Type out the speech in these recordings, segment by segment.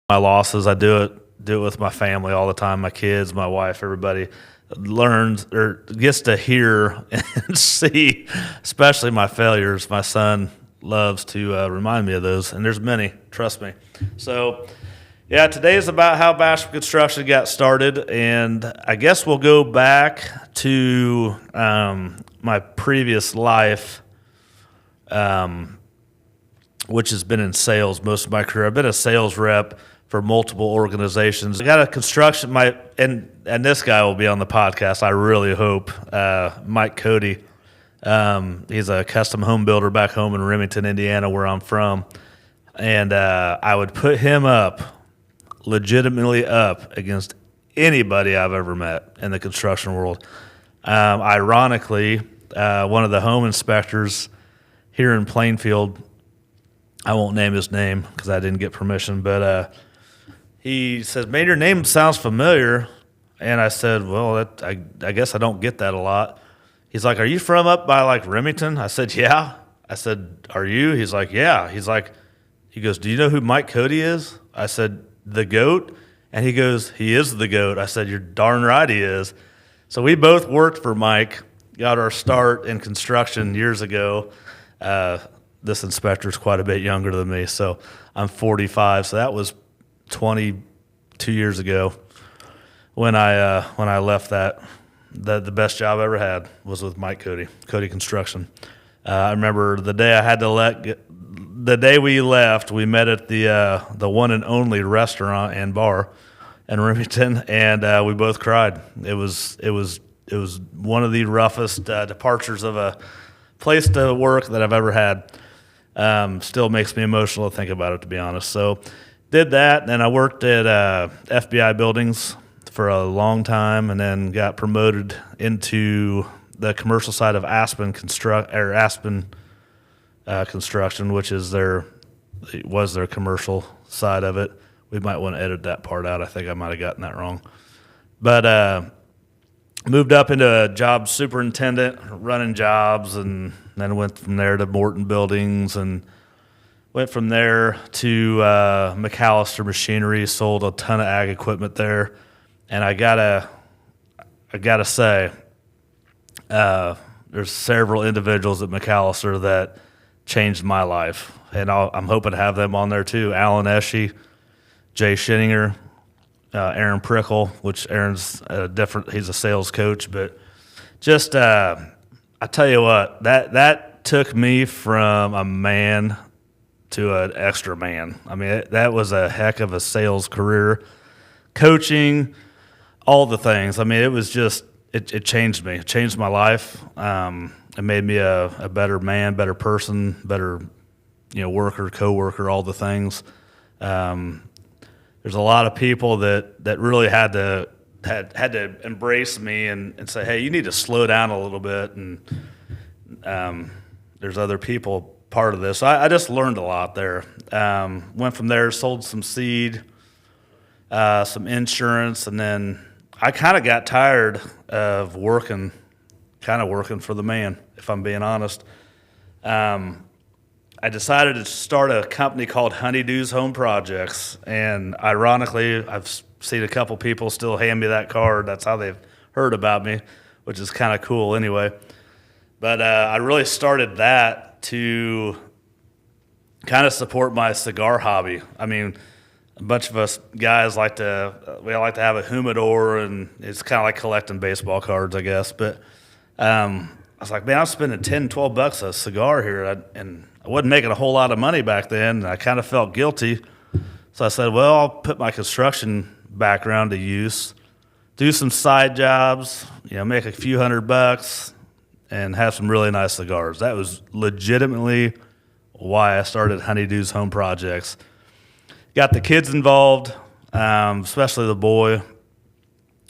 my losses. I do it with my family all the time, my kids, my wife, everybody learns or gets to hear and see, especially my failures. My son loves to remind me of those, and there's many, trust me. So, yeah, today is about how Basham Construction got started, and I guess we'll go back to my previous life, which has been in sales most of my career. I've been a sales rep for multiple organizations. I got a construction, and this guy will be on the podcast, I really hope, Mike Cody. He's a custom home builder back home in Remington, Indiana, where I'm from. And I would put him legitimately up against anybody I've ever met in the construction world. Ironically, one of the home inspectors here in Plainfield, I won't name his name because I didn't get permission, but he says, "Man, your name sounds familiar." And I said, "Well, I guess I don't get that a lot." He's like, "Are you from up by like Remington?" I said, "Yeah." I said, "Are you?" He's like, "Yeah." He goes, "Do you know who Mike Cody is?" I said, "The GOAT?" And he goes, "He is the GOAT." I said, "You're darn right he is." So we both worked for Mike, got our start in construction years ago. This inspector's quite a bit younger than me, so I'm 45. So that was 22 years ago when I left that. The best job I ever had was with Mike Cody Construction. I remember the day we left, we met at the one and only restaurant and bar in Remington, and we both cried. It was one of the roughest departures of a place to work that I've ever had. Still makes me emotional to think about it, to be honest. So did that, and then I worked at FBI buildings for a long time, and then got promoted into the commercial side of Aspen Construction, which was their commercial side of it. We might want to edit that part out. I think I might have gotten that wrong. But moved up into a job superintendent, running jobs, and then went from there to Morton Buildings, and went from there to McAllister Machinery, sold a ton of ag equipment there. And I gotta say, there's several individuals at McAllister that changed my life, and I'm hoping to have them on there too. Alan Esche, Jay Schinninger, Aaron Prickle, which Aaron's he's a sales coach, but just I tell you what, that took me from a man to an extra man. I mean, that was a heck of a sales career, coaching, all the things. I mean, it was just, it changed me. It changed my life. It made me a better man, better person, better, worker, co-worker, all the things. There's a lot of people that really had to embrace me and say, "Hey, you need to slow down a little bit." And there's other people part of this. I just learned a lot there. Went from there, sold some seed, some insurance, and then I kind of got tired of working for the man, if I'm being honest. I decided to start a company called Honeydews Home Projects, and ironically, I've seen a couple people still hand me that card. That's how they've heard about me, which is kind of cool anyway. But I really started that to kind of support my cigar hobby. I mean, a bunch of us guys like to have a humidor, and it's kind of like collecting baseball cards, I guess. But I was like, man, I'm spending $10-12 a cigar here, and I wasn't making a whole lot of money back then, and I kind of felt guilty. So I said, well, I'll put my construction background to use, do some side jobs, make a few $100, and have some really nice cigars. That was legitimately why I started Honeydews Home Projects. Got the kids involved, especially the boy,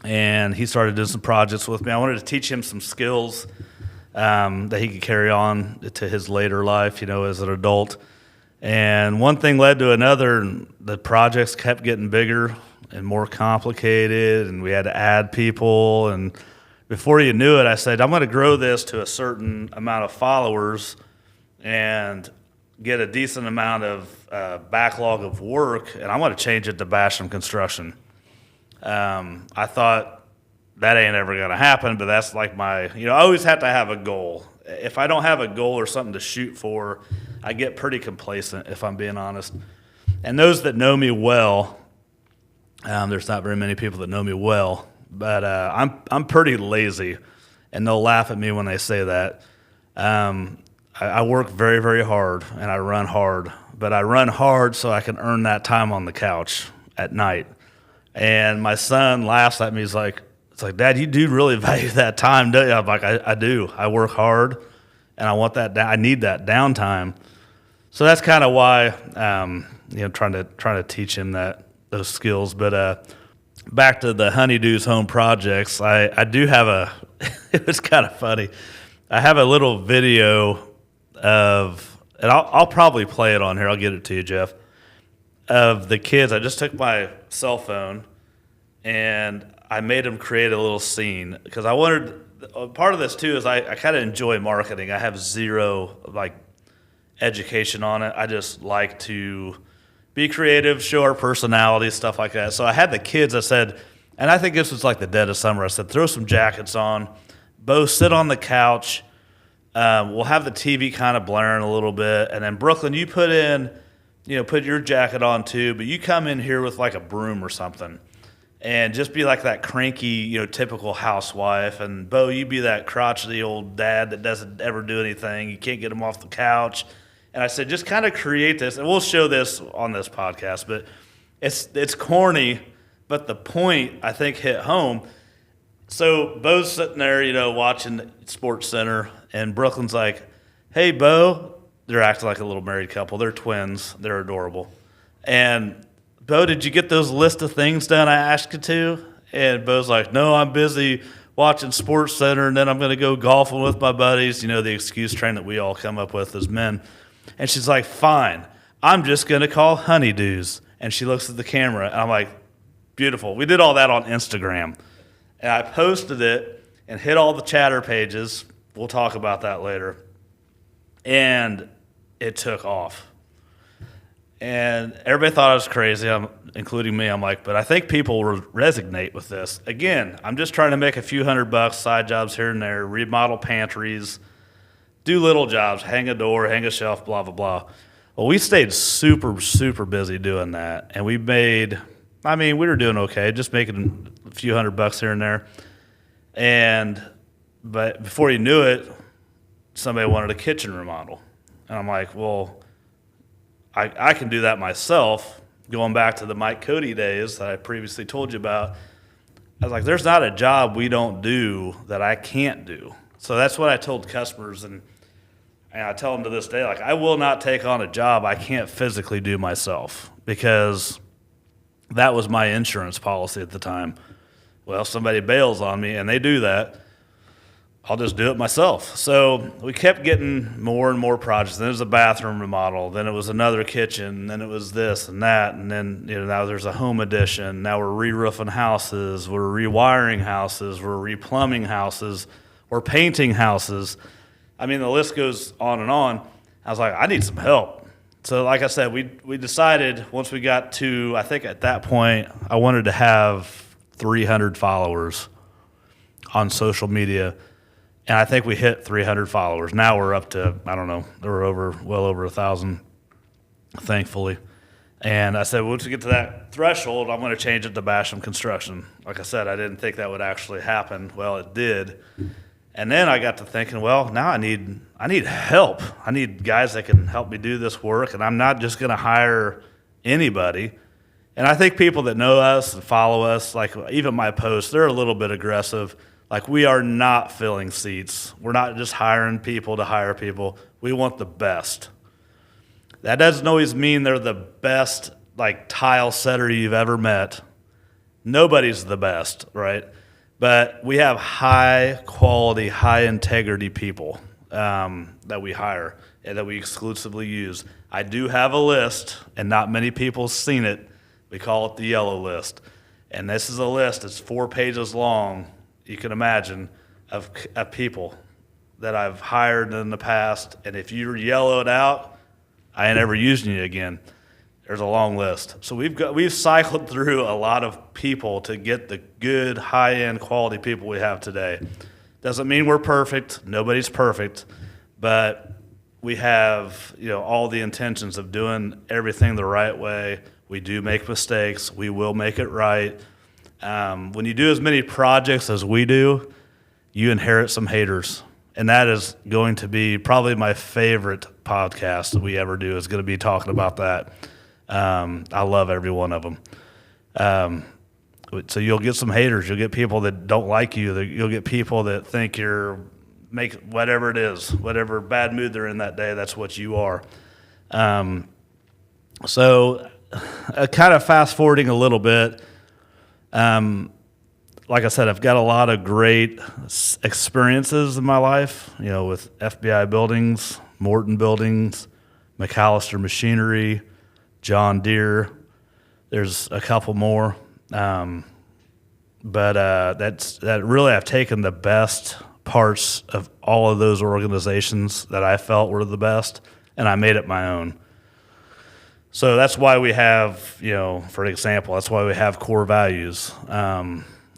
and he started doing some projects with me. I wanted to teach him some skills that he could carry on to his later life, as an adult. And one thing led to another, and the projects kept getting bigger and more complicated, and we had to add people. And before you knew it, I said, I'm going to grow this to a certain amount of followers, and get a decent amount of backlog of work, and I want to change it to Basham Construction. I thought that ain't ever going to happen, but that's like I always have to have a goal. If I don't have a goal or something to shoot for, I get pretty complacent, if I'm being honest. And those that know me well, there's not very many people that know me well, but I'm pretty lazy, and they'll laugh at me when they say that. I work very, very hard, and I run hard, but I run hard so I can earn that time on the couch at night. And my son laughs at me. He's like, it's like, Dad, you do really value that time, don't you? I'm like, I do. I work hard, and I want that. I need that downtime. So that's kind of why, trying to teach him those skills. But back to the Honeydews home projects, I do have it was kind of funny. I have a little video of, and I'll probably play it on here. I'll get it to you, Jeff. Of the kids, I just took my cell phone and I made them create a little scene because I wanted. Part of this too is I kind of enjoy marketing. I have zero education on it. I just like to be creative, show our personalities, stuff like that. So I had the kids. I said, and I think this was like the dead of summer. I said, throw some jackets on, both sit on the couch. We'll have the TV kind of blaring a little bit, and then Brooklyn, you put your jacket on too, but you come in here with like a broom or something, and just be like that cranky, typical housewife. And Bo, you be that crotchety old dad that doesn't ever do anything. You can't get him off the couch. And I said, just kind of create this, and we'll show this on this podcast, but it's corny, but the point I think hit home. So Bo's sitting there, watching Sports Center, and Brooklyn's like, hey, Bo. They're acting like a little married couple. They're twins. They're adorable. And, Bo, did you get those list of things done I asked you to? And Bo's like, no, I'm busy watching Sports Center, and then I'm going to go golfing with my buddies, the excuse train that we all come up with as men. And she's like, fine, I'm just going to call Honeydews. And she looks at the camera, and I'm like, beautiful. We did all that on Instagram. And I posted it and hit all the chatter pages. We'll talk about that later. And it took off. And everybody thought I was crazy, including me. I'm like, but I think people will resonate with this. Again, I'm just trying to make a few $100, side jobs here and there, remodel pantries, do little jobs, hang a door, hang a shelf, blah, blah, blah. Well, we stayed super, super busy doing that. And we were doing okay, just making a few $100 here and there. But before you knew it, somebody wanted a kitchen remodel. And I'm like, well, I can do that myself. Going back to the Mike Cody days that I previously told you about, I was like, there's not a job we don't do that I can't do. So that's what I told customers, and I tell them to this day, I will not take on a job I can't physically do myself, because that was my insurance policy at the time. Well, if somebody bails on me, and they do that, I'll just do it myself. So we kept getting more and more projects. Then it was a bathroom remodel. Then it was another kitchen. Then it was this and that. And then now there's a home addition. Now we're re-roofing houses. We're rewiring houses. We're replumbing houses. We're painting houses. The list goes on and on. I was like, I need some help. So like I said, we decided once we got to, I think at that point, I wanted to have 300 followers on social media. And I think we hit 300 followers. Now we're up to, I don't know, we're well over 1,000, thankfully. And I said, once we get to that threshold, I'm going to change it to Basham Construction. Like I said, I didn't think that would actually happen. Well, it did. And then I got to thinking, well, now I need help. I need guys that can help me do this work, and I'm not just going to hire anybody. And I think people that know us and follow us, like even my posts, they're a little bit aggressive. Like, we are not filling seats. We're not just hiring people to hire people. We want the best. That doesn't always mean they're the best, tile setter you've ever met. Nobody's the best, right? But we have high quality, high integrity people that we hire and that we exclusively use. I do have a list, and not many people have seen it. We call it the yellow list. And this is a list. It's 4 pages long. You can imagine, of people that I've hired in the past. And if you're yellowed out, I ain't ever using you again. There's a long list. So we've cycled through a lot of people to get the good, high-end quality people we have today. Doesn't mean we're perfect. Nobody's perfect. But we have, all the intentions of doing everything the right way. We do make mistakes. We will make it right. When you do as many projects as we do, you inherit some haters. And that is going to be probably my favorite podcast that we ever do, is going to be talking about that. I love every one of them. So you'll get some haters. You'll get people that don't like you. You'll get people that think you're whatever it is, whatever bad mood they're in that day, that's what you are. So kind of fast forwarding a little bit, like I said, I've got a lot of great experiences in my life, with FBI buildings, Morton buildings, McAllister Machinery, John Deere. There's a couple more. But that really, I've taken the best parts of all of those organizations that I felt were the best, and I made it my own. So that's why we have, for example, that's why we have core values.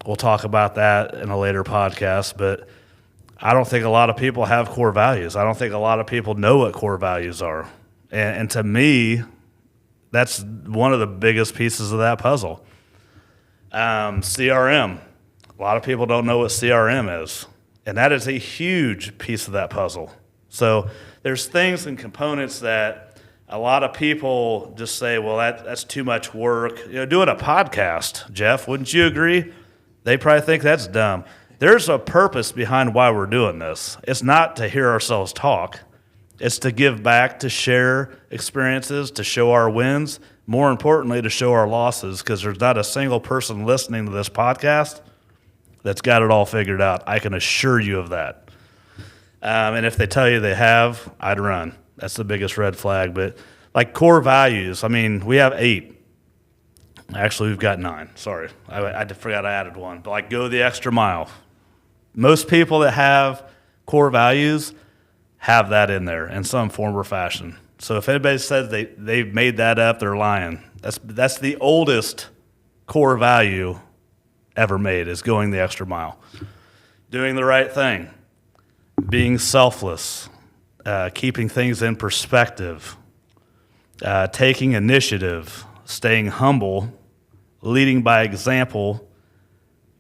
We'll talk about that in a later podcast, but I don't think a lot of people have core values. I don't think a lot of people know what core values are. And to me, that's one of the biggest pieces of that puzzle. CRM. A lot of people don't know what CRM is, and that is a huge piece of that puzzle. So there's things and components that a lot of people just say, well, that's too much work. Doing a podcast, Jeff, wouldn't you agree? They probably think that's dumb. There's a purpose behind why we're doing this. It's not to hear ourselves talk. It's to give back, to share experiences, to show our wins, more importantly, to show our losses, because there's not a single person listening to this podcast that's got it all figured out. I can assure you of that. And if they tell you they have, I'd run. That's the biggest red flag. But like core values, we have 8. Actually, we've got 9. Sorry. I forgot I added one. But like go the extra mile. Most people that have core values have that in there in some form or fashion. So if anybody says they've made that up, they're lying. That's the oldest core value ever made, is going the extra mile. Doing the right thing. Being selfless. Keeping things in perspective. Taking initiative. Staying humble. Leading by example.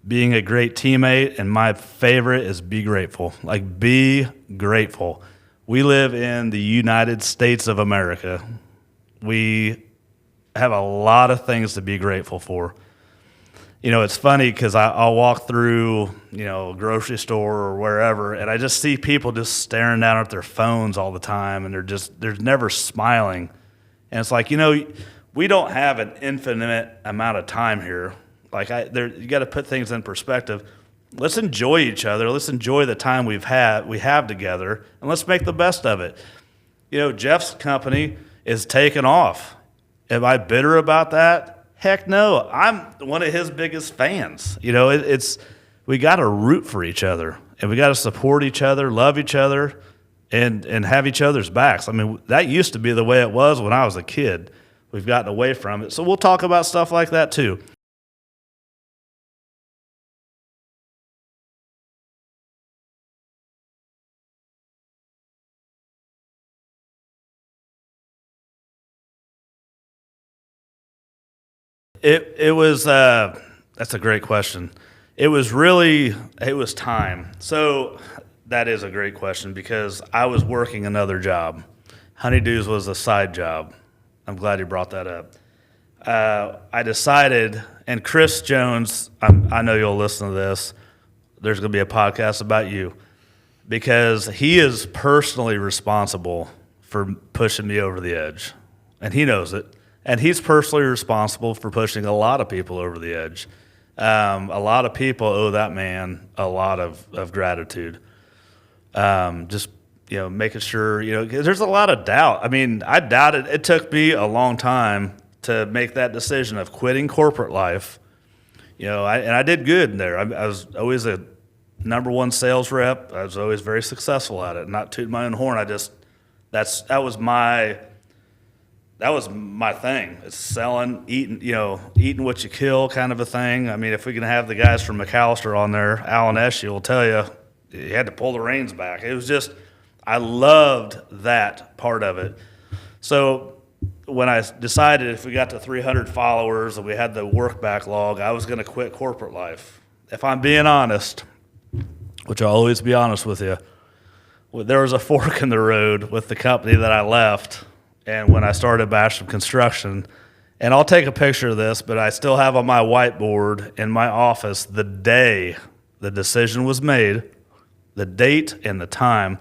Being a great teammate, and my favorite is be grateful. Like, be grateful. We live in the United States of America. We have a lot of things to be grateful for. It's funny because I'll walk through, a grocery store or wherever, and I just see people just staring down at their phones all the time, and they're never smiling. And it's like, we don't have an infinite amount of time here. Like you got to put things in perspective. Let's enjoy each other. Let's enjoy the time we have together, and let's make the best of it. Jeff's company is taking off. Am I bitter about that? Heck no. I'm one of his biggest fans. We got to root for each other, and we got to support each other, love each other, and have each other's backs. That used to be the way it was when I was a kid. We've gotten away from it, so we'll talk about stuff like that too. It was that's a great question. It was time. So that is a great question, because I was working another job. Honeydews was a side job. I'm glad you brought that up. I decided, and Chris Jones, I know you'll listen to this. There's going to be a podcast about you, because he is personally responsible for pushing me over the edge, and he knows it. And he's personally responsible for pushing a lot of people over the edge. A lot of people owe that man a lot of gratitude. Just making sure, 'cause there's a lot of doubt. I doubted. It took me a long time to make that decision of quitting corporate life. And I did good in there. I was always a number one sales rep. I was always very successful at it. Not tooting my own horn. That was my that was my thing. It's selling, eating what you kill kind of a thing. I mean, if we can have the guys from McAllister on there, Alan Eshe will tell you, you had to pull the reins back. It was just, I loved that part of it. So when I decided if we got to 300 followers and we had the work backlog, I was going to quit corporate life. If I'm being honest, which I'll always be honest with you, there was a fork in the road with the company that I left and when I started Basham Construction. And I'll take a picture of this, but I still have on my whiteboard in my office the day the decision was made, the date and the time.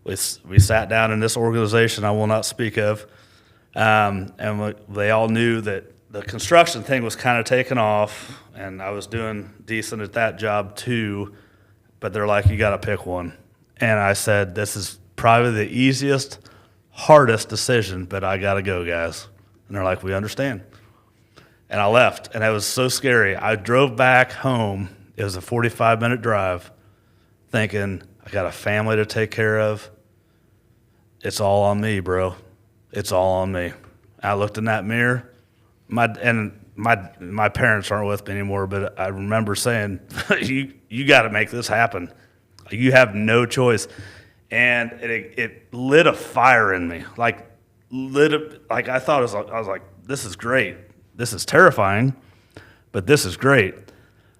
We sat down in this organization I will not speak of, and they all knew that the construction thing was kind of taking off, and I was doing decent at that job too, but they're like, you got to pick one. And I said, this is probably the easiest, hardest decision, but I got to go, guys. And they're like, we understand. And I left, and it was so scary. I drove back home. It was a 45-minute drive, thinking, I got a family to take care of. It's all on me, bro. It's all on me. I looked in that mirror. My parents aren't with me anymore, but I remember saying, you got to make this happen. You have no choice. And it lit a fire in me. I was like, this is great. This is terrifying, but this is great.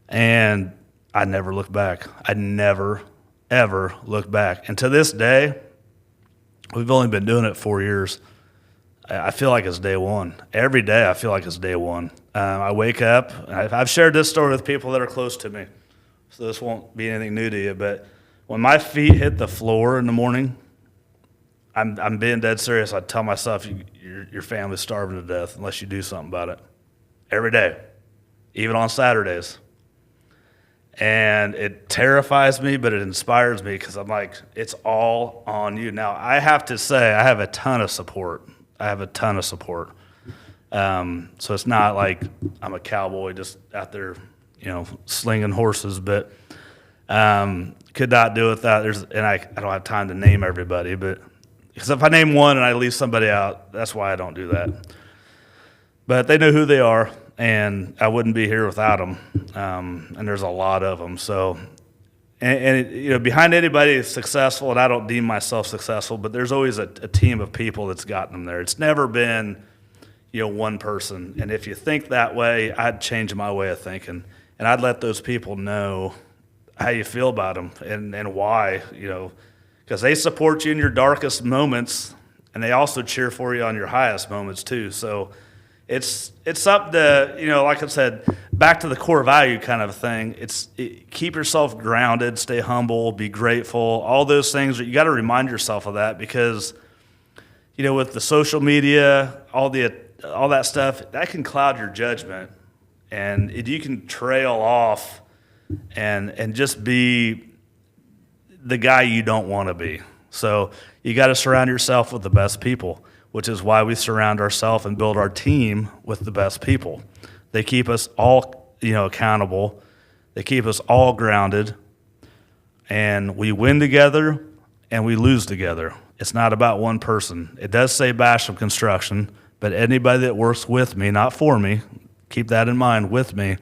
And I never looked back. I never, ever looked back. And to this day, we've only been doing it 4 years. I feel like it's day one. Every day I feel like it's day one. I wake up, I've shared this story with people that are close to me, so this won't be anything new to you, but when my feet hit the floor in the morning, I'm being dead serious. I tell myself, your family's starving to death unless you do something about it. Every day, even on Saturdays. And it terrifies me, but it inspires me because I'm like, it's all on you. Now, I have to say, I have a ton of support. So it's not like I'm a cowboy just out there, slinging horses, but could not do it without. I don't have time to name everybody, but because if I name one and I leave somebody out, that's why I don't do that. But they know who they are, and I wouldn't be here without them. And there's a lot of them. So, behind anybody that's successful, and I don't deem myself successful, but there's always a team of people that's gotten them there. It's never been, one person. And if you think that way, I'd change my way of thinking, and I'd let those people know how you feel about them and why, because they support you in your darkest moments, and they also cheer for you on your highest moments too. So it's something to, like I said, back to the core value kind of thing. Keep yourself grounded, stay humble, be grateful, all those things. You got to remind yourself of that because, with the social media, all that stuff, that can cloud your judgment, and you can trail off and just be the guy you don't want to be. So you got to surround yourself with the best people, which is why we surround ourselves and build our team with the best people. They keep us all, accountable. They keep us all grounded, and we win together and we lose together. It's not about one person. It does say Basham Construction, but anybody that works with me, not for me, keep that in mind, with me,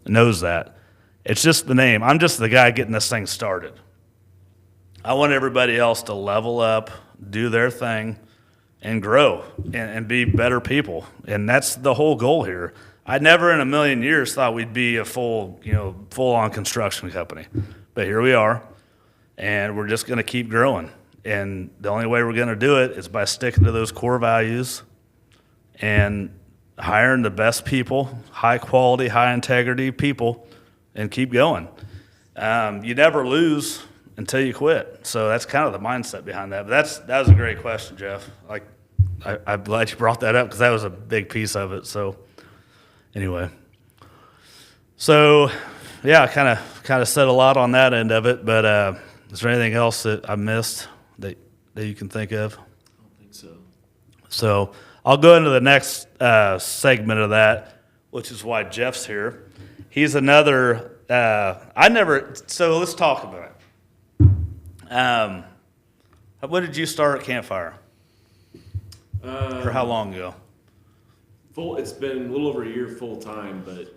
knows that. It's just the name. I'm just the guy getting this thing started. I want everybody else to level up, do their thing, and grow and be better people. And that's the whole goal here. I never in a million years thought we'd be a full-on construction company. But here we are, and we're just going to keep growing. And the only way we're going to do it is by sticking to those core values and hiring the best people, high-quality, high-integrity people, and keep going. You never lose until you quit. So that's kind of the mindset behind that. But that was a great question, Jeff. I'm glad you brought that up because that was a big piece of it. So anyway, yeah, kind of said a lot on that end of it. But is there anything else that I missed that you can think of? I don't think so. So I'll go into the next segment of that, which is why Jeff's here. He's another. So let's talk about it. When did you start at Campfire? For how long ago? It's been a little over a year full time, but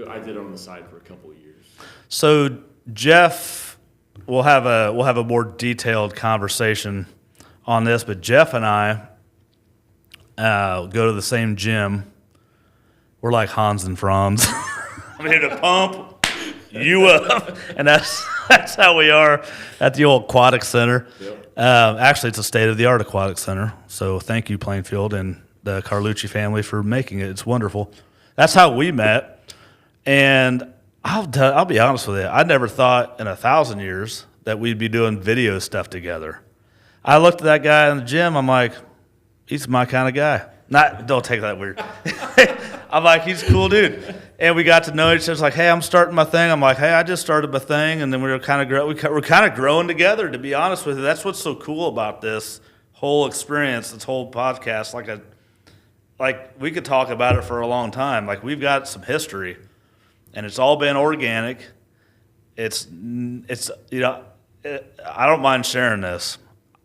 I did it on the side for a couple of years. So Jeff, we'll have a more detailed conversation on this, but Jeff and I go to the same gym. We're like Hans and Franz. I'm here to pump you up, and that's how we are at the old aquatic center. Yep. Actually, it's a state-of-the-art aquatic center. So thank you, Plainfield, and the Carlucci family for making it. It's wonderful. That's how we met, and I'll be honest with you. I never thought in 1,000 years that we'd be doing video stuff together. I looked at that guy in the gym. I'm like, he's my kind of guy. Don't take that weird. I'm like, he's a cool dude. And we got to know each other. It's like, hey, I'm starting my thing. I'm like, hey, I just started my thing. And then we were kind of growing together, to be honest with you. That's what's so cool about this whole experience, this whole podcast. Like we could talk about it for a long time. Like, we've got some history, and it's all been organic. It's I don't mind sharing this.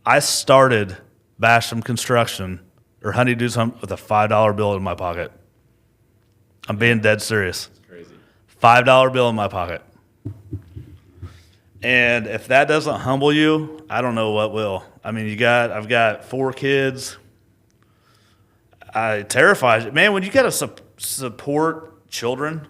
I started Basham Construction or Honeydews with a $5 bill in my pocket. I'm being dead serious. It's crazy. $5 bill in my pocket. And if that doesn't humble you, I don't know what will. I mean, I've got 4 kids. It terrifies you. Man, when you got to support children,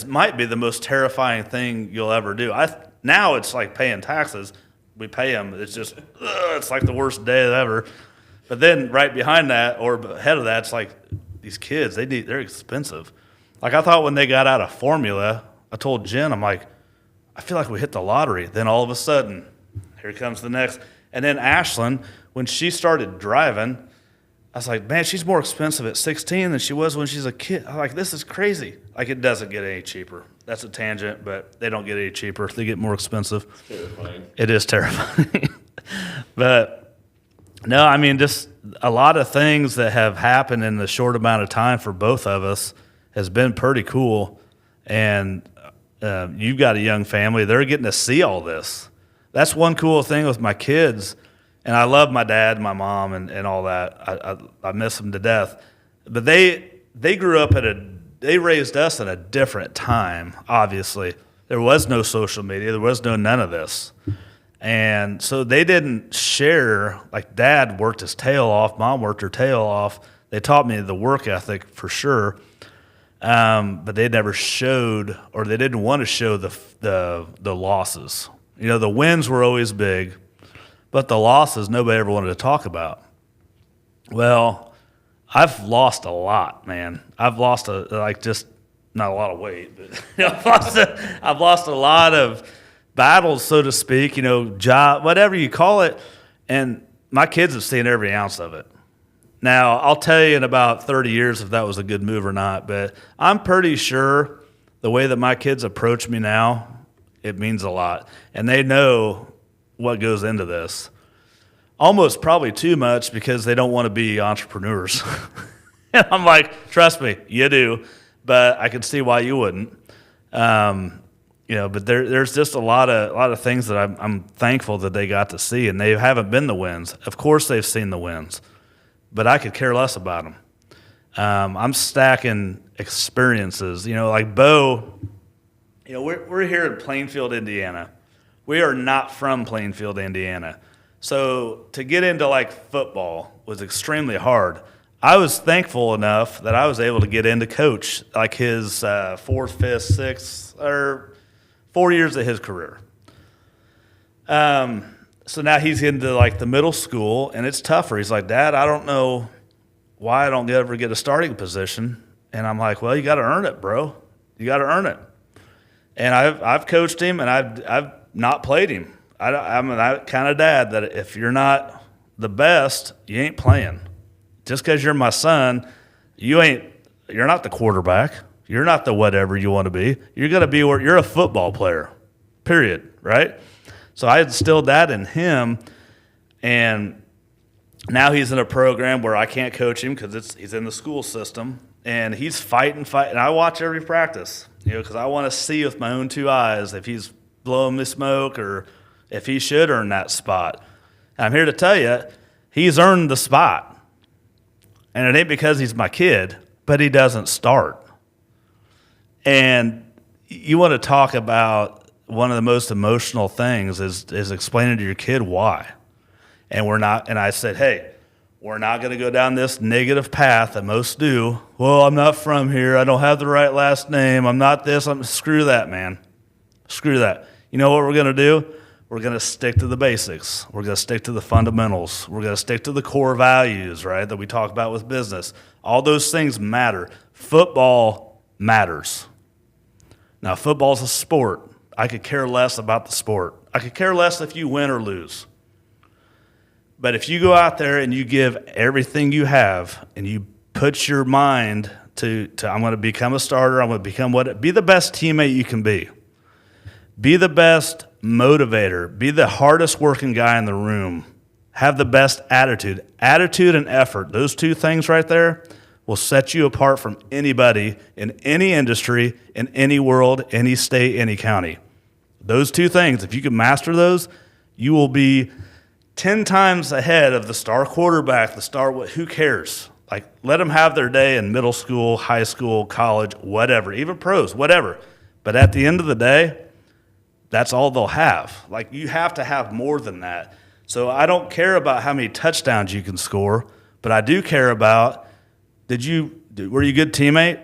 might be the most terrifying thing you'll ever do. Now it's like paying taxes. We pay them. It's just, it's like the worst day ever. But then right behind that, or ahead of that, it's like these kids, they're expensive. Like, I thought when they got out of formula, I told Jen, I'm like, I feel like we hit the lottery. Then all of a sudden, here comes the next. And then Ashlyn, when she started driving, I was like, man, she's more expensive at 16 than she was when she's a kid. I'm like, this is crazy. Like, it doesn't get any cheaper. That's a tangent, but they don't get any cheaper. They get more expensive. It's terrifying. It is terrifying. But, no, I mean, just a lot of things that have happened in the short amount of time for both of us has been pretty cool. And you've got a young family. They're getting to see all this. That's one cool thing with my kids. And I love my dad and my mom and all that. I miss them to death. But they grew up they raised us at a different time, obviously. There was no social media. There was none of this. And so they didn't share, like Dad worked his tail off, Mom worked her tail off. They taught me the work ethic for sure. But they never showed, or they didn't want to show the losses. You know, the wins were always big, but the losses nobody ever wanted to talk about. Well, I've lost a lot, man. I've lost just not a lot of weight, but I've lost a lot of battles, so to speak. You know, job, whatever you call it, and my kids have seen every ounce of it. Now, I'll tell you in about 30 years if that was a good move or not, but I'm pretty sure the way that my kids approach me now, it means a lot. And they know what goes into this. Almost probably too much because they don't want to be entrepreneurs. And I'm like, trust me, you do, but I can see why you wouldn't. But there's just a lot of things that I'm thankful that they got to see, and they haven't been the wins. Of course they've seen the wins, but I could care less about them. I'm stacking experiences. You know, like Bo, you know, we're here in Plainfield, Indiana. We are not from Plainfield, Indiana. So to get into like football was extremely hard. I was thankful enough that I was able to get into coach like his 4th, 5th, 6th, or 4 years of his career. So now he's into like the middle school, and it's tougher. He's like, Dad, I don't know why I don't ever get a starting position. And I'm like, well, you got to earn it, bro. You got to earn it. And I've coached him, and I've not played him. I'm that kind of dad that if you're not the best, you ain't playing. Just because you're my son, you're not the quarterback. You're not the whatever you want to be. You're going to be where you're a football player, period, right? So I instilled that in him, and now he's in a program where I can't coach him because he's in the school system, and he's fighting. I watch every practice, you know, because I want to see with my own 2 eyes if he's blowing me smoke or if he should earn that spot. And I'm here to tell you, He's earned the spot. And it ain't because he's my kid, but he doesn't start. And you want to talk about one of the most emotional things is explaining to your kid why. And I said, hey, we're not going to go down this negative path that most do. Well, I'm not from here. I don't have the right last name. I'm not this. Screw that, man. Screw that. You know what we're going to do? We're going to stick to the basics. We're going to stick to the fundamentals. We're going to stick to the core values, right, that we talk about with business. All those things matter. Football matters. Now, football's a sport. I could care less about the sport. I could care less if you win or lose. But if you go out there and you give everything you have and you put your mind to I'm going to become a starter, I'm going to become be the best teammate you can be. Be the best motivator. Be the hardest working guy in the room. Have the best attitude. Attitude and effort, those two things right there will set you apart from anybody in any industry, in any world, any state, any county. Those two things, if you can master those, you will be 10 times ahead of the star quarterback, who cares? Like, let them have their day in middle school, high school, college, whatever, even pros, whatever. But at the end of the day, that's all they'll have. Like, you have to have more than that. So I don't care about how many touchdowns you can score, but I do care about, were you a good teammate?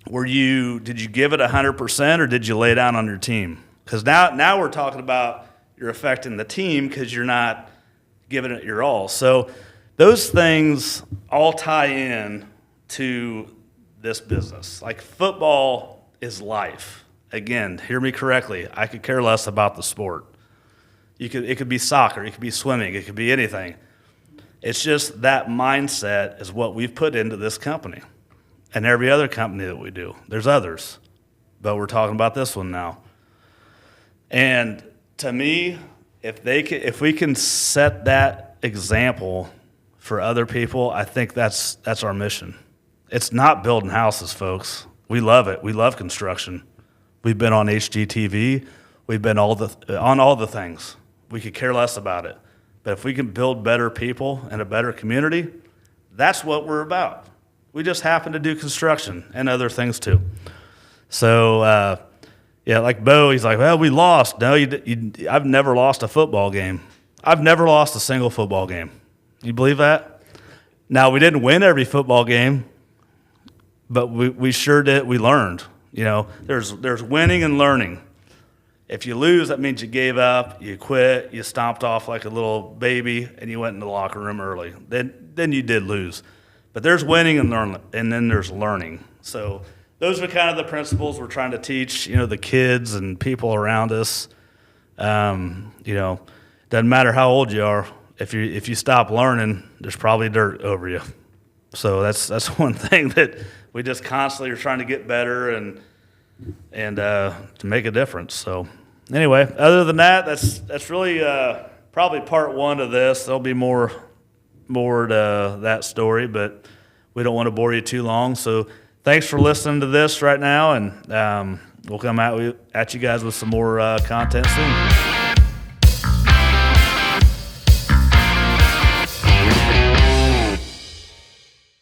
Did you give it 100% or did you lay down on your team? Because now we're talking about you're affecting the team because you're not giving it your all. So those things all tie in to this business. Like, football is life. Again, hear me correctly. I could care less about the sport. It could be soccer. It could be swimming. It could be anything. It's just that mindset is what we've put into this company and every other company that we do. There's others, but we're talking about this one now. And to me, if we can set that example for other people, I think that's our mission. It's not building houses, folks. We love it. We love construction. We've been on HGTV. We've been on all the things. We could care less about it. But if we can build better people and a better community, that's what we're about. We just happen to do construction and other things too. So, yeah, like Bo, he's like, well, we lost. No, I've never lost a football game. I've never lost a single football game. You believe that? Now, we didn't win every football game, but we sure did. We learned. You know, there's winning and learning. If you lose, that means you gave up, you quit, you stomped off like a little baby, and you went in the locker room early. Then you did lose. But there's winning and then there's learning. So those are kind of the principles we're trying to teach, the kids and people around us. Doesn't matter how old you are. If you stop learning, there's probably dirt over you. So that's one thing that we just constantly are trying to get better and to make a difference. So anyway, other than that, that's really probably part one of this. There'll be more to that story, but we don't want to bore you too long. So thanks for listening to this right now, and we'll come at you guys with some more content soon.